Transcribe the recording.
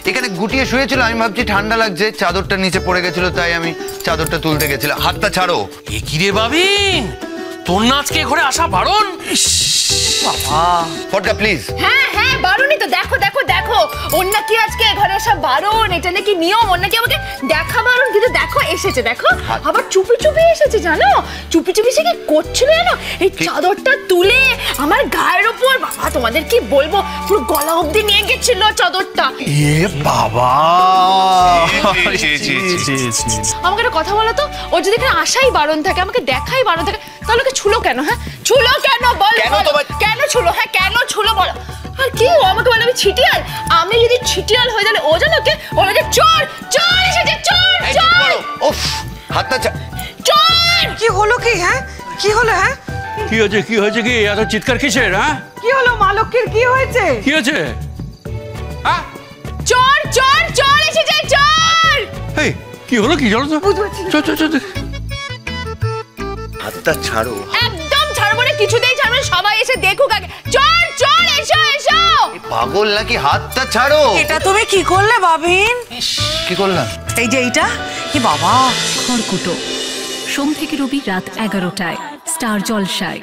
এখানে গুটিয়ে শুয়েছিল, আমি ভাবছি ঠান্ডা লাগছে, চাদরটা নিচে পড়ে গেছিল, তাই আমি চাদরটা তুলতে গেছিলাম। হাতটা ছাড়ো। এ কি রে বাবিন, তোর না আজকে ঘরে আসা বারণ? ফটকা প্লিজ। হ্যাঁ হ্যাঁ বারণই তো, দেখো দেখো দেখো, ওর নাকি আজকে ঘরে আসা বারণ, এটা নাকি নিয়ম, ওর নাকি আমাকে দেখা বারণ, কিন্তু দেখো এসেছে, দেখো আবার চুপি চুপি এসেছে, জানো চুপি চুপি সে কি করছিল জানো, এই চাদরটা তুলে আমার গায়ের উপর, বাবা তোমাদের কি বলবো, পুরো গলা অবধি নিয়ে গেছিল চাদরটা। এ বাবা, আমাকে একটা কথা বলো তো, ও যদি এখানে আসাই বারণ থাকে, আমাকে দেখাই বারণ থাকে, তাহলে ওকে ছুলো কেন? হ্যাঁ ছুলো কেন বল, কেন ছুলো? হ্যাঁ কেন ছুলো বলো? আর কি ও আমাকে বলে আমি ছিটিয়াল? আমি যদি ছিটিয়াল হয়ে তাহলে ও জানো কে বলে যে চোর, চোর এসেছে, চোর চোর। উফ, হাতটা চোর। কি হলো কি? হ্যাঁ কি হলো? হ্যাঁ কি হয়েছে কি এত চিৎকার কিসের? হ্যাঁ কি হলো মা লক্ষ্মীর, কি হয়েছে? কি হয়েছে? হ্যাঁ চোর চোর চোর এসেছে, চোর। এই কি হলো, কি চলো তো, চল হাতটা ছাড়ো। একদম ছাড়বো না, কিছুতেই ছাড়বো না, সবাই এসে দেখুক আগে। চোর চোর এসো এসো। পাগল নাকি? হাতটা ছাড়ো। এটা তুমি কি করলে বাবিন? কি করলাম? এই যে এইটা, কি বাবা। খড়কুটো, সোম থেকে রবি রাত 11টায়, স্টার জলসায়।